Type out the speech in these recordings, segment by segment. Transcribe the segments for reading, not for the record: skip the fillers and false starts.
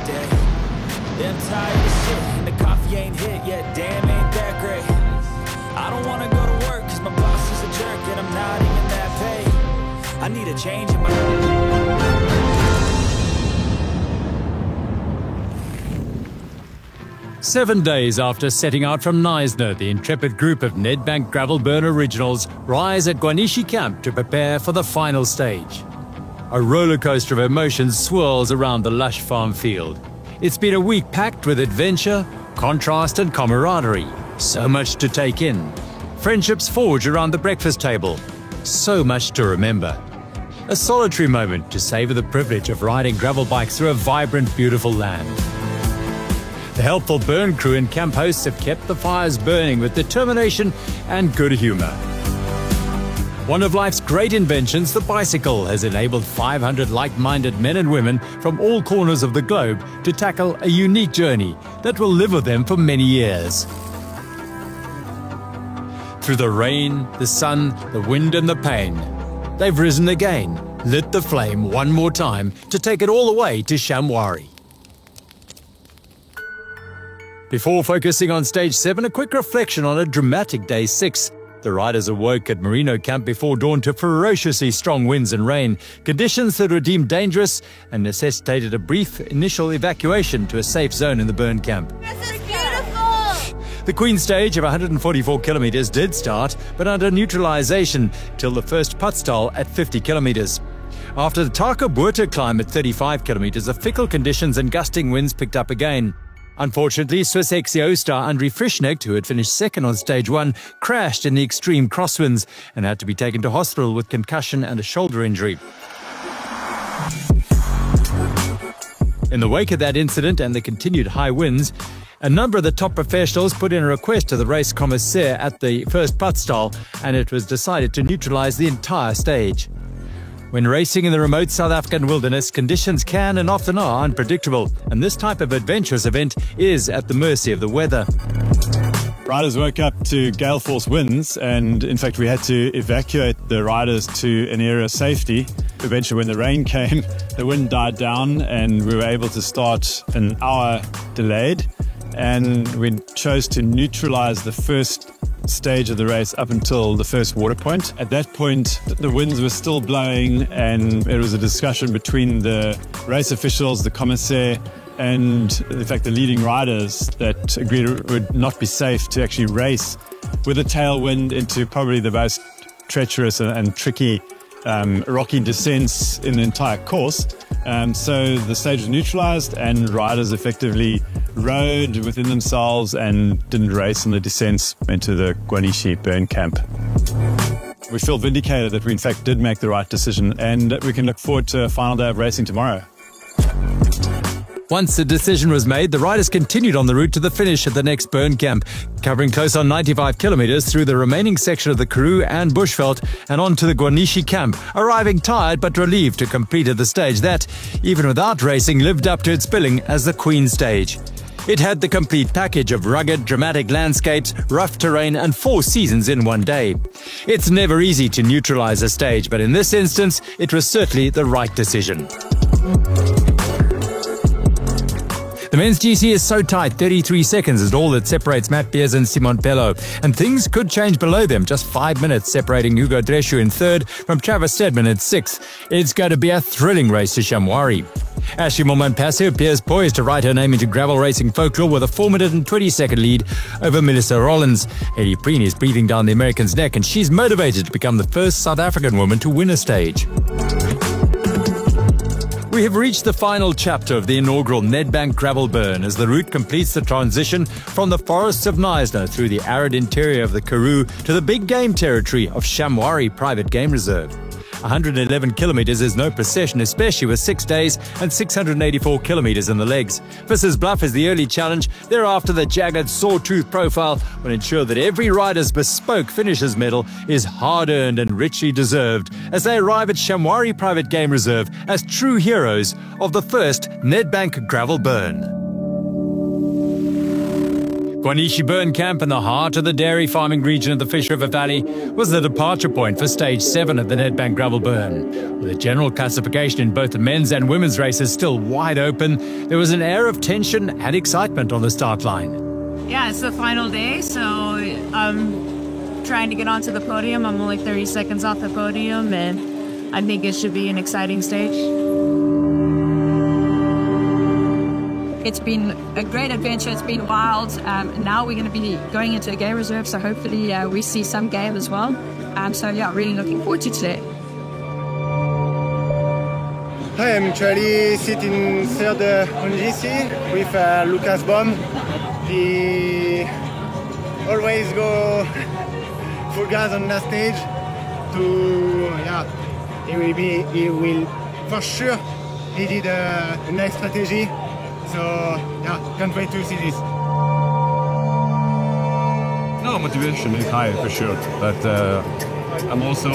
day. Yeah, I'm tired of shit, and the coffee ain't hit yet, damn, ain't that great. I don't wanna go to work, cause my boss is a jerk, and I'm not even that paid. I need a change in my... 7 days after setting out from Neisner, the intrepid group of Nedbank Gravel Burn originals rise at Guanishi Camp to prepare for the final stage. A roller coaster of emotions swirls around the lush farm field. It's been a week packed with adventure, contrast and camaraderie. So much to take in. Friendships forged around the breakfast table. So much to remember. A solitary moment to savor the privilege of riding gravel bikes through a vibrant, beautiful land. The helpful burn crew and camp hosts have kept the fires burning with determination and good humor. One of life's great inventions, the bicycle, has enabled 500 like-minded men and women from all corners of the globe to tackle a unique journey that will live with them for many years. Through the rain, the sun, the wind and the pain, they've risen again, lit the flame one more time to take it all the way to Shamwari. Before focusing on Stage 7, a quick reflection on a dramatic Day 6. The riders awoke at Merino Camp before dawn to ferociously strong winds and rain, conditions that were deemed dangerous and necessitated a brief initial evacuation to a safe zone in the burn camp. This is beautiful! The Queen stage of 144 kilometers did start, but under neutralization till the first Putstal at 50 kilometers. After the Taka Buerta climb at 35 kilometers, the fickle conditions and gusting winds picked up again. Unfortunately, Swiss XCO star André Frischnecht, who had finished second on Stage 1, crashed in the extreme crosswinds and had to be taken to hospital with concussion and a shoulder injury. In the wake of that incident and the continued high winds, a number of the top professionals put in a request to the race commissaire at the first Putstal, and it was decided to neutralize the entire stage. When racing in the remote South African wilderness, conditions can and often are unpredictable, and this type of adventurous event is at the mercy of the weather. Riders woke up to gale force winds, and in fact we had to evacuate the riders to an area of safety. Eventually when the rain came, the wind died down and we were able to start an hour delayed, and we chose to neutralize the first stage of the race up until the first water point. At that point, the winds were still blowing, and it was a discussion between the race officials, the commissaire, and in fact the leading riders that agreed it would not be safe to actually race with a tailwind into probably the most treacherous and tricky rocky descents in the entire course. So the stage was neutralized and riders effectively rode within themselves and didn't race on the descents into the Guanishi burn camp. We feel vindicated that we in fact did make the right decision, and we can look forward to a final day of racing tomorrow. Once the decision was made, the riders continued on the route to the finish at the next burn camp, covering close on 95 kilometers through the remaining section of the Karoo and Bushveld and on to the Guanishi camp, arriving tired but relieved to complete the stage that, even without racing, lived up to its billing as the Queen stage. It had the complete package of rugged, dramatic landscapes, rough terrain and 4 seasons in one day. It's never easy to neutralize a stage, but in this instance, it was certainly the right decision. The men's GC is so tight, 33 seconds is all that separates Matt Beers and Simon Pellaud, and things could change below them, just 5 minutes separating Hugo Dreschu in third from Travis Stedman in sixth. It's going to be a thrilling race to Shamwari. Ashley Moman-Passe appears poised to write her name into gravel racing folklore with a 4-minute and 20-second lead over Melissa Rollins. Eddie Preen is breathing down the American's neck, and she's motivated to become the first South African woman to win a stage. We have reached the final chapter of the inaugural Nedbank Gravel Burn as the route completes the transition from the forests of Neisner through the arid interior of the Karoo to the big game territory of Shamwari Private Game Reserve. 111 kilometers is no procession, especially with 6 days and 684 kilometers in the legs. Vissers Bluff is the early challenge. Thereafter, the jagged, sawtooth profile will ensure that every rider's bespoke finisher's medal is hard-earned and richly deserved as they arrive at Shamwari Private Game Reserve as true heroes of the first Nedbank Gravel Burn. Guanishi Burn Camp in the heart of the dairy farming region of the Fish River Valley was the departure point for Stage 7 of the Nedbank Gravel Burn. With the general classification in both the men's and women's races still wide open, there was an air of tension and excitement on the start line. Yeah, it's the final day, so I'm trying to get onto the podium. I'm only 30 seconds off the podium, and I think it should be an exciting stage. It's been a great adventure. It's been wild. Now we're going to be going into a game reserve, so hopefully we see some game as well. So yeah, really looking forward to today. Hi, I'm Charlie, sitting third on GC with Lucas Baum. He always go full gas on that stage. He will for sure. He did a nice strategy. So yeah, can't wait to see this. No, motivation is high for sure, but I'm also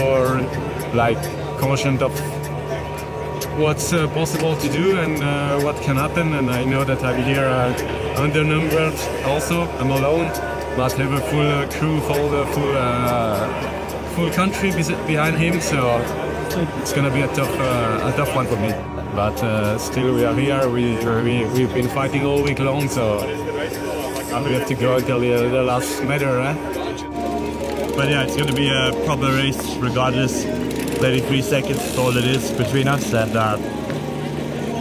like conscious of what's possible to do and what can happen. And I know that I'm here undernumbered. Also, I'm alone, but have a full crew, full country behind him. So it's gonna be a tough one for me. But still, we are here. We've been fighting all week long, so we have to go until the last meter. But yeah, it's going to be a proper race regardless. 33 seconds is all it is between us, and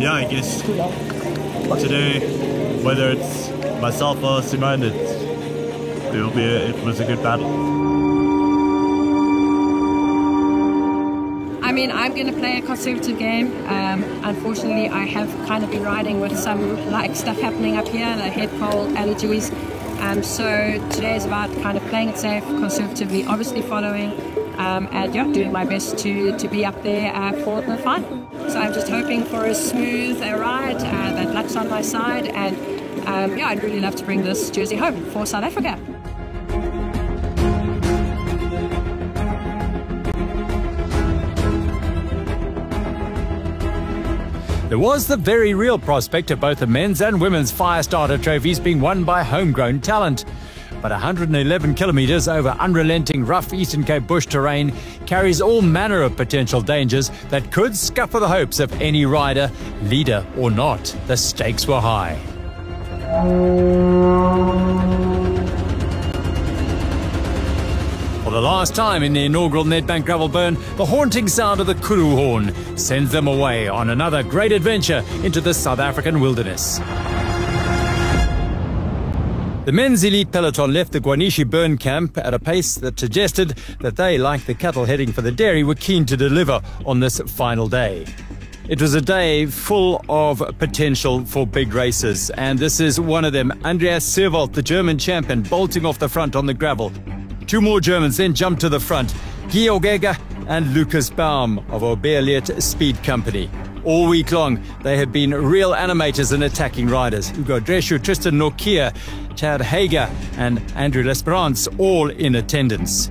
yeah, I guess today, whether it's myself or Simone, it was a good battle. I mean, I'm going to play a conservative game. Unfortunately, I have kind of been riding with some stuff happening up here, like head cold, allergies. So today is about kind of playing it safe, conservatively, obviously following, and yeah, doing my best to be up there for the final. So I'm just hoping for a smooth ride, that luck's on my side, and yeah, I'd really love to bring this jersey home for South Africa. There was the very real prospect of both the men's and women's fire starter trophies being won by homegrown talent. But 111 kilometres over unrelenting rough Eastern Cape bush terrain carries all manner of potential dangers that could scupper the hopes of any rider, leader or not. The stakes were high. For the last time in the inaugural Nedbank Gravel Burn, the haunting sound of the kuru horn sends them away on another great adventure into the South African wilderness. The men's elite peloton left the Guanishi Burn camp at a pace that suggested that they, like the cattle heading for the dairy, were keen to deliver on this final day. It was a day full of potential for big races, and this is one of them. Andreas Seewald, the German champion, bolting off the front on the gravel. Two more Germans then jumped to the front, Georg Egger and Lucas Baum of Oberliet Speed Company. All week long, they have been real animators and attacking riders. Hugo Dreschu, Tristan Nokia, Chad Hager and Andrew L'Esperance all in attendance.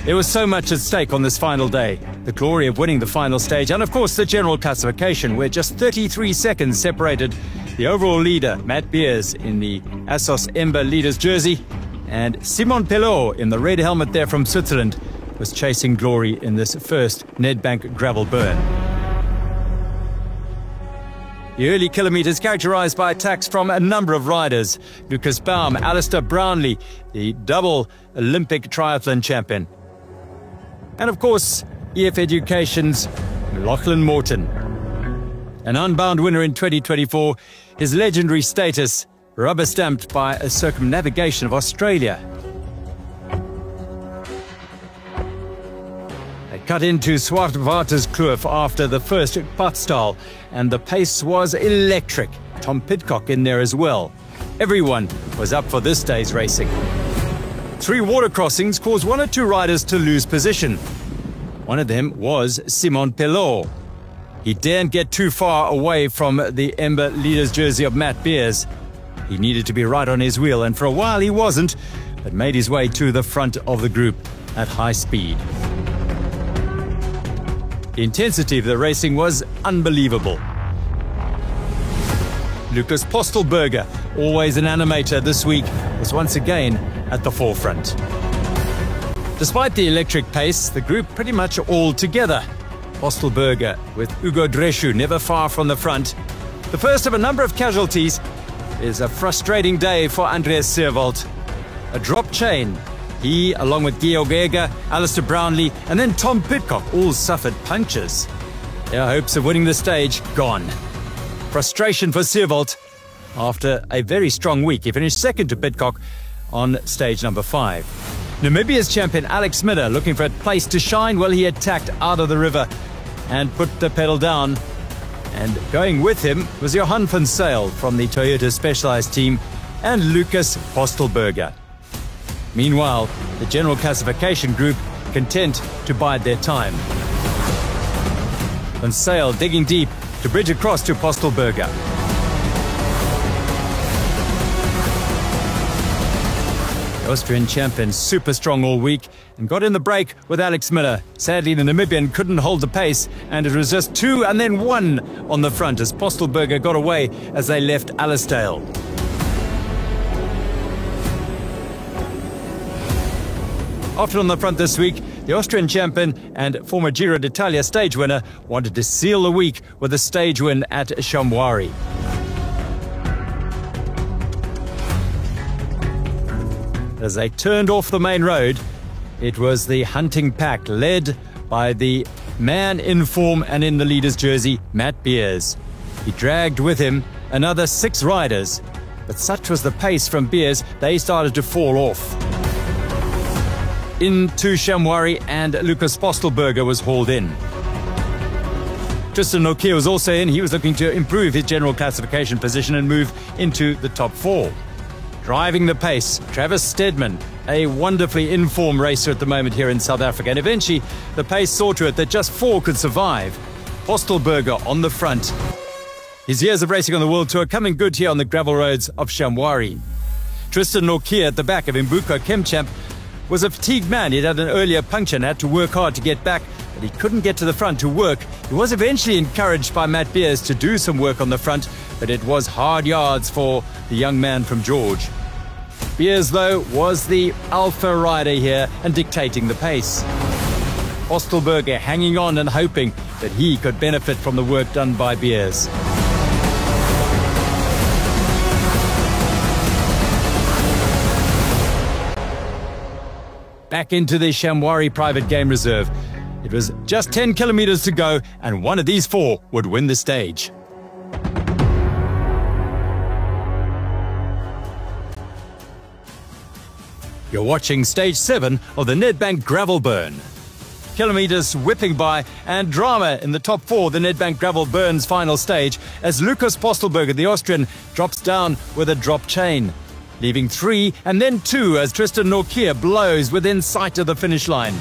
There was so much at stake on this final day. The glory of winning the final stage and of course the general classification, where just 33 seconds separated the overall leader, Matt Beers, in the Assos Ember leader's jersey, and Simon Pellaud in the red helmet there from Switzerland was chasing glory in this first Nedbank Gravel Burn. The early kilometres characterised by attacks from a number of riders. Lucas Baum, Alistair Brownlee, the double Olympic triathlon champion. And of course, EF Education's Lachlan Morton. An Unbound winner in 2024, his legendary status rubber-stamped by a circumnavigation of Australia. They cut into Swartwaterskloof after the first Padstal, and the pace was electric. Tom Pidcock in there as well. Everyone was up for this day's racing. 3 water crossings caused 1 or 2 riders to lose position. One of them was Simon Pellaud. He daren't get too far away from the Ember leader's jersey of Matt Beers. He needed to be right on his wheel, and for a while he wasn't, but made his way to the front of the group at high speed. The intensity of the racing was unbelievable. Lucas Postelberger always an animator this week, was once again at the forefront. Despite the electric pace, the group pretty much all together. Postelberger with Ugo Dreschu never far from the front. The first of a number of casualties is a frustrating day for Andreas Seerwald. A drop chain. He, along with Georg Eger, Alistair Brownlee, and then Tom Pidcock all suffered punctures. Their hopes of winning the stage gone. Frustration for Seerwald. After a very strong week, he finished second to Pidcock on stage number 5. Namibia's champion Alex Miller, looking for a place to shine, well, he attacked out of the river and put the pedal down. And going with him was Johan van Zyl from the Toyota Specialized team and Lucas Postelberger. Meanwhile, the general classification group content to bide their time. Van Zyl digging deep to bridge across to Postelberger. The Austrian champion super strong all week and got in the break with Alex Miller. Sadly, the Namibian couldn't hold the pace and it was just 2 and then 1 on the front as Postelberger got away as they left Alisdale. Often on the front this week, the Austrian champion and former Giro d'Italia stage winner wanted to seal the week with a stage win at Shamwari. As they turned off the main road, it was the hunting pack led by the man in form and in the leader's jersey, Matt Beers. He dragged with him another 6 riders, but such was the pace from Beers, they started to fall off. Into Shamwari and Lucas Postelberger was hauled in. Tristan Nokia was also in. He was looking to improve his general classification position and move into the top 4. Driving the pace, Travis Steadman, a wonderfully in-form racer at the moment here in South Africa. And eventually, the pace saw to it that just 4 could survive. Postelberger on the front. His years of racing on the World Tour coming good here on the gravel roads of Shamwari. Tristan Nokia at the back of Imbuko Kemchamp was a fatigued man. He'd had an earlier puncture and had to work hard to get back, but he couldn't get to the front to work. He was eventually encouraged by Matt Beers to do some work on the front, but it was hard yards for the young man from George. Beers, though, was the alpha rider here and dictating the pace. Postelberger hanging on and hoping that he could benefit from the work done by Beers. Back into the Shamwari private game reserve. It was just 10 kilometers to go, and one of these 4 would win the stage. You're watching stage 7 of the Nedbank Gravel Burn. Kilometers whipping by and drama in the top 4, the Nedbank Gravel Burn's final stage, as Lucas Postelberger, the Austrian, drops down with a drop chain, leaving 3 and then 2 as Tristan Nokia blows within sight of the finish line.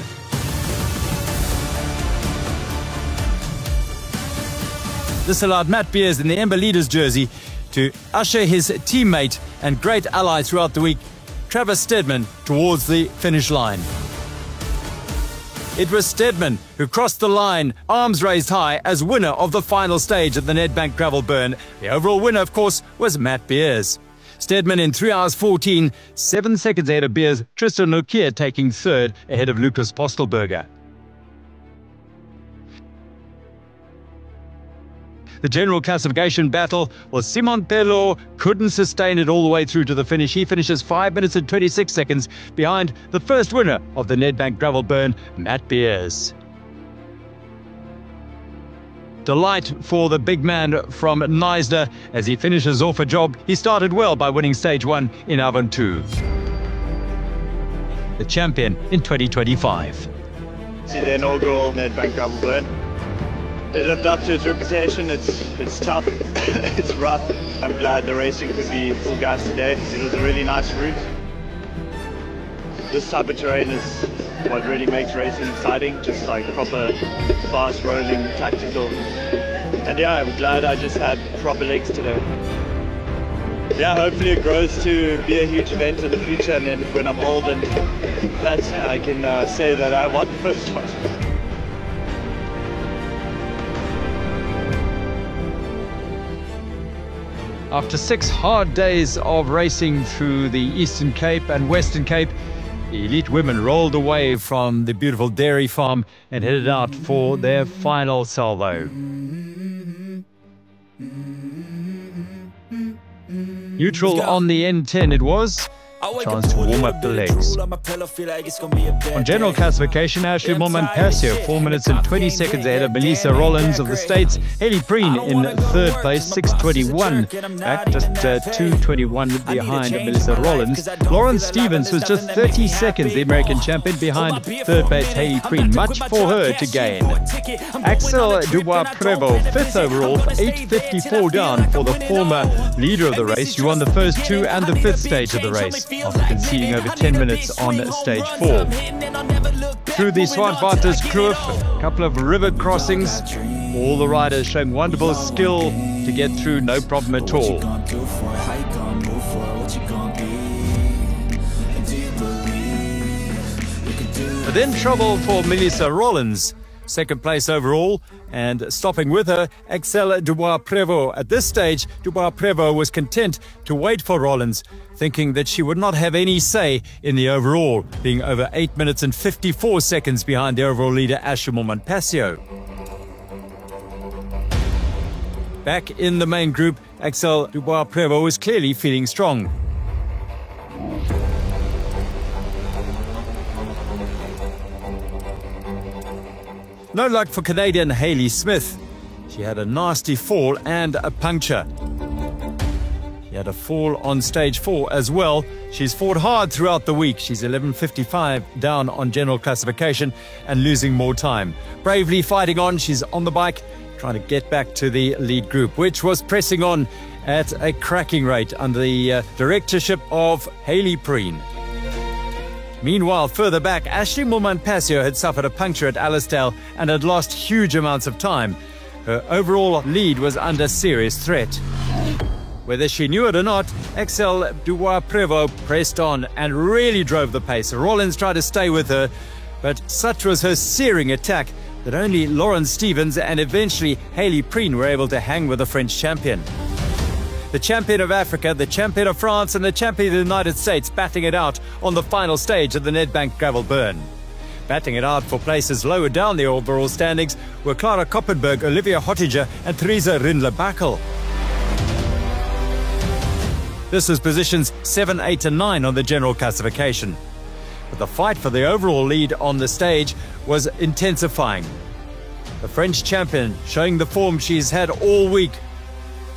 This allowed Matt Beers in the Ember Leaders jersey to usher his teammate and great ally throughout the week, Travis Steadman, towards the finish line. It was Steadman who crossed the line, arms raised high, as winner of the final stage of the Nedbank Gravel Burn. The overall winner, of course, was Matt Beers. Steadman in 3 hours 14, 7 seconds ahead of Beers, Tristan Nokia taking 3rd ahead of Lucas Postelberger. The general classification battle was Simon Pellaud couldn't sustain it all the way through to the finish. He finishes 5 minutes and 26 seconds behind the first winner of the Nedbank Gravel Burn, Matt Beers. Delight for the big man from Neisner as he finishes off a job. He started well by winning stage 1 in ABONNEZ-VOUS, the champion in 2025. See the inaugural Nedbank Gravel Burn. It lived up to its reputation. It's tough, it's rough. I'm glad the racing could be full gas today. It was a really nice route. This type of terrain is what really makes racing exciting, just like proper, fast rolling, tactical. And yeah, I'm glad I just had proper legs today. Yeah, hopefully it grows to be a huge event in the future, and then when I'm old and that, I can say that I won the first one. After 6 hard days of racing through the Eastern Cape and Western Cape, the elite women rolled away from the beautiful dairy farm and headed out for their final salvo. Neutral on the N10 it was. Chance to warm up the legs. On general classification, Axelle Dubau-Prevot 4 minutes and 20 seconds ahead of Melissa Rollins of the States. Haley Preen in third place, 6:21 back, just 2:21 behind Melissa Rollins. Lauren Stevens was just 30 seconds, the American champion, behind third place Haley Preen. Much for her to gain. Axelle Dubau-Prevot, 5th overall, 8:54 down for the former leader of the race. She won the first 2 and the 5th stage of the race, after conceding over 10 minutes on stage 4. Through the Zwartwaterskloof, a couple of river crossings, all the riders showing wonderful skill to get through, no problem at all. But then trouble for Melissa Rollins. 2nd place overall, and stopping with her, Axelle Dubau-Prevot. At this stage, Dubau-Prevot was content to wait for Rollins, thinking that she would not have any say in the overall, being over 8 minutes and 54 seconds behind the overall leader, Axelle Dubau-Prevot. Back in the main group, Axelle Dubau-Prevot was clearly feeling strong. No luck for Canadian Hayley Smith. She had a nasty fall and a puncture. She had a fall on stage 4 as well. She's fought hard throughout the week. She's 11:55 down on general classification and losing more time. Bravely fighting on, she's on the bike, trying to get back to the lead group, which was pressing on at a cracking rate under the directorship of Haley Preen. Meanwhile, further back, Axelle Dubau-Prevot had suffered a puncture at Allisdale and had lost huge amounts of time. Her overall lead was under serious threat. Whether she knew it or not, Axelle Dubau-Prevot pressed on and really drove the pace. Rollins tried to stay with her, but such was her searing attack that only Lauren Stevens and eventually Haley Preen were able to hang with the French champion. The champion of Africa, the champion of France, and the champion of the United States battling it out on the final stage of the Nedbank Gravel Burn. Battling it out for places lower down the overall standings were Clara Koppenberg, Olivia Hottiger, and Theresa Rindler-Backel. This was positions 7, 8, and 9 on the general classification. But the fight for the overall lead on the stage was intensifying. The French champion, showing the form she's had all week,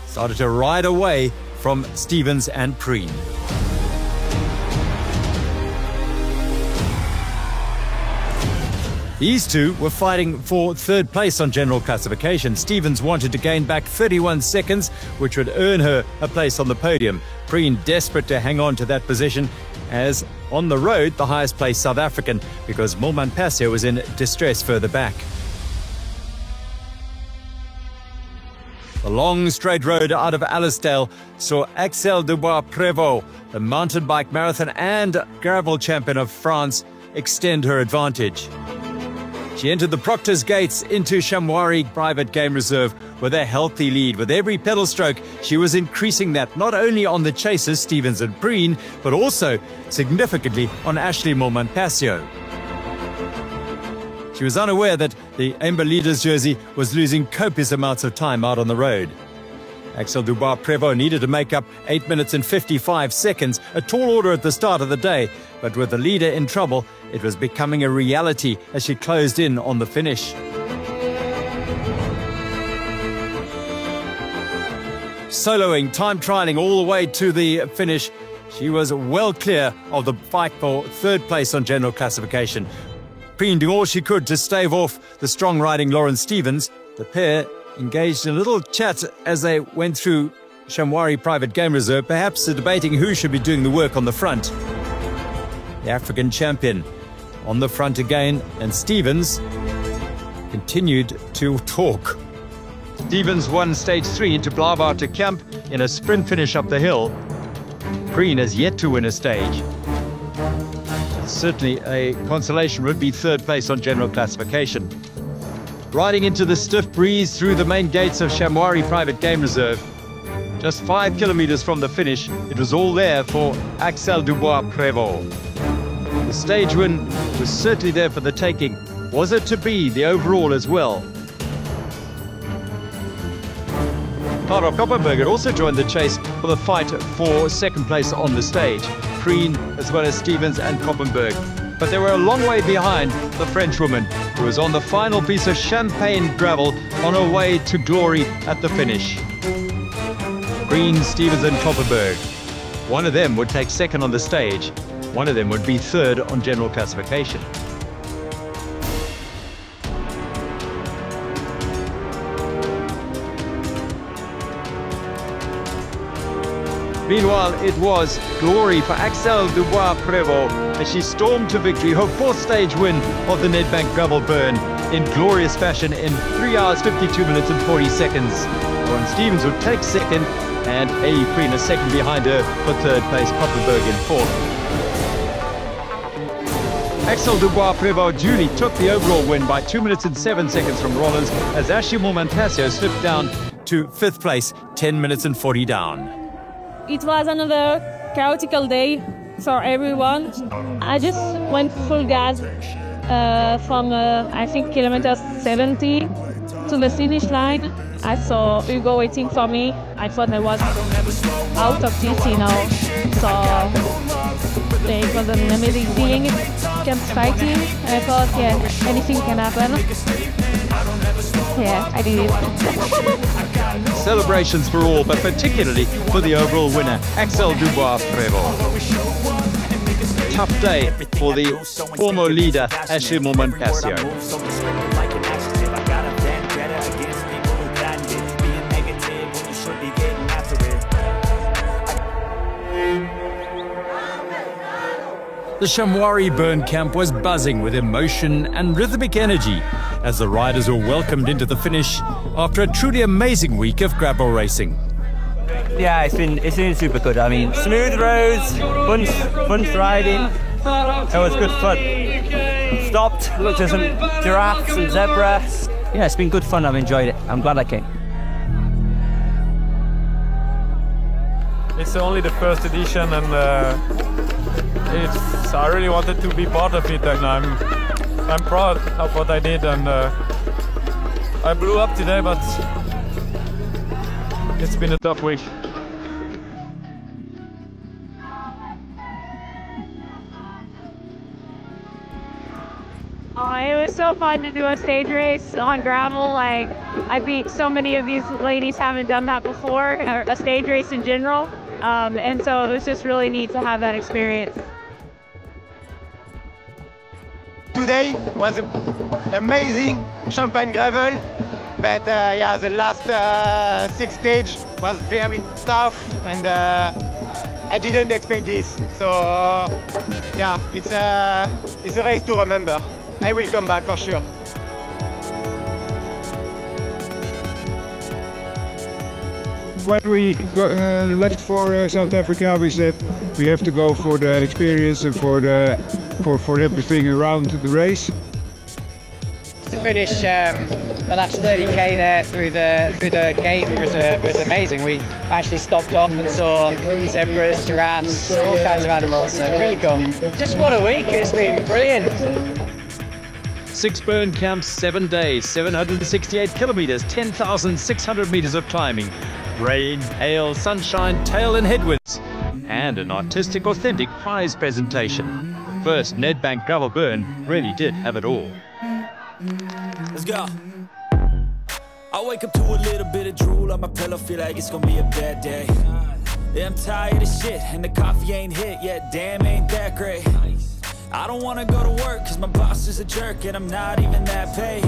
started to ride away from Stevens and Preen. These two were fighting for third place on general classification. Stevens wanted to gain back 31 seconds, which would earn her a place on the podium. Preen desperate to hang on to that position, as on the road, the highest placed South African, because Dubau-Prevot was in distress further back. The long straight road out of Allisdale saw Axelle Dubau-Prevot, the mountain bike marathon and gravel champion of France, extend her advantage. She entered the Proctor's Gates into Shamwari Private Game Reserve with a healthy lead. With every pedal stroke, she was increasing that not only on the chasers, Stevens and Preen, but also significantly on Axelle Dubau-Prevot. She was unaware that the Amber Leaders jersey was losing copious amounts of time out on the road. Axelle Dubau-Prevot needed to make up 8 minutes and 55 seconds, a tall order at the start of the day, but with the leader in trouble, it was becoming a reality as she closed in on the finish. Soloing, time trialing all the way to the finish, she was well clear of the fight for third place on general classification. Preen doing all she could to stave off the strong riding Lauren Stevens. The pair engaged in a little chat as they went through Shamwari Private Game Reserve, perhaps debating who should be doing the work on the front. The African champion on the front again, and Stevens continued to talk. Stevens won stage 3 into Blaauw to Camp in a sprint finish up the hill. Preen has yet to win a stage. Certainly a consolation would be third place on general classification. Riding into the stiff breeze through the main gates of Shamwari Private Game Reserve, Just 5 kilometers from the finish, it was all there for Axelle Dubau-Prevot. The stage win was certainly there for the taking. Was it to be the overall as well? Koppenberg had also joined the chase for the fight for second place on the stage. Preen, as well as Stevens and Koppenberg. But they were a long way behind the Frenchwoman, who was on the final piece of champagne gravel on her way to glory at the finish. Preen, Stevens and Koppenberg. One of them would take second on the stage. One of them would be third on general classification. Meanwhile, it was glory for Axelle Dubau-Prevot as she stormed to victory, her 4th stage win of the Nedbank Gravel Burn in glorious fashion in 3 hours, 52 minutes and 40 seconds. Lauren Stevens would take second and Ailey Preen a second behind her for 3rd place, Koppenberg in 4th. Axelle Dubau-Prevot duly took the overall win by 2 minutes and 7 seconds from Rollins as Ashley Moore-Mantasio slipped down to 5th place, 10 minutes and 40 down. It was another chaotic day for everyone. I just went full gas from, I think, kilometer 70 to the finish line. I saw Hugo waiting for me. I thought I was out of this, you know. So it was an amazing feeling. Kept fighting. I thought, yeah, anything can happen. Yeah, I did it. Celebrations for all, but particularly for the overall winner, Axelle Dubau-Prevot. Tough day for the former leader, Ashley Moore-Mantasio. The Chamois Burn camp was buzzing with emotion and rhythmic energy as the riders were welcomed into the finish after a truly amazing week of gravel racing. Yeah, it's been super good. I mean, smooth roads, fun riding. It was good fun. Stopped, looked at some giraffes and zebras. Yeah, it's been good fun. I've enjoyed it. I'm glad I came. It's only the 1st edition, and I really wanted to be part of it, and I'm proud of what I did, and I blew up today, but it's been a tough week. It was so fun to do a stage race on gravel. Like, I beat so many of these ladies haven't done that before, or a stage race in general. And so it was just really neat to have that experience. Today was amazing champagne gravel, but yeah, the last 6 stage was very tough, and I didn't expect this. So yeah, it's a race to remember. I will come back for sure. When we left for South Africa, we said we have to go for the experience and for everything around the race. To finish the last 30k there through the gate was amazing. We actually stopped off and saw zebras, giraffes, all kinds of animals. So really cool. Just what a week! It's been brilliant. 6 burn camps, 7 days, 768 kilometers, 10,600 meters of climbing. Rain, hail, sunshine, tail and headwinds. And an artistic, authentic prize presentation. First, Nedbank Gravel Burn really did have it all. Let's go. I wake up to a little bit of drool on my pillow, feel like it's gonna be a bad day. Yeah, I'm tired of shit, and the coffee ain't hit yet, damn ain't that great. I don't wanna go to work, cause my boss is a jerk, and I'm not even that paid.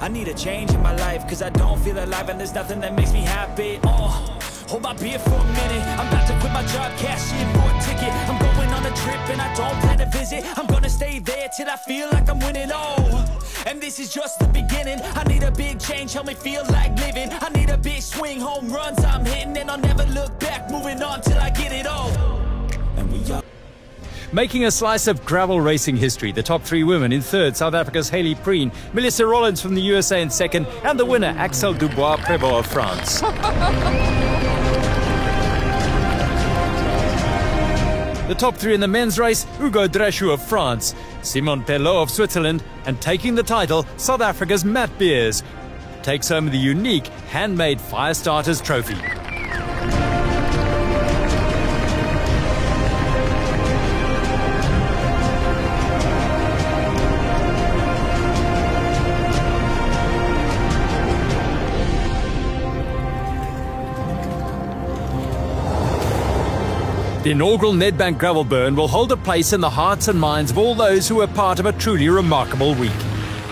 I need a change in my life, cause I don't feel alive, and there's nothing that makes me happy. Hold my beer for a minute, I'm about to quit my job, cash in for a ticket. I'm going on a trip and I don't plan to visit. I'm gonna stay there till I feel like I'm winning, and this is just the beginning. I need a big change, help me feel like living. I need a big swing, home runs I'm hitting, and I'll never look back, moving on till I get it all. And we are Making a slice of gravel racing history, the top 3 women in 3rd, South Africa's Ailey Preen, Melissa Rollins from the USA in 2nd, and the winner, Axelle Dubau-Prevot of France. top three in the men's race, Hugo Drachou of France, Simon Pellaud of Switzerland, and taking the title, South Africa's Matt Beers takes home the unique handmade Fire Starters trophy. The inaugural Nedbank Gravel Burn will hold a place in the hearts and minds of all those who were part of a truly remarkable week.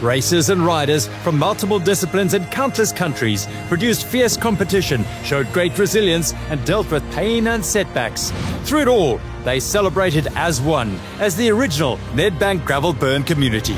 Racers and riders from multiple disciplines and countless countries produced fierce competition, showed great resilience, and dealt with pain and setbacks. Through it all, they celebrated as one, as the original Nedbank Gravel Burn community.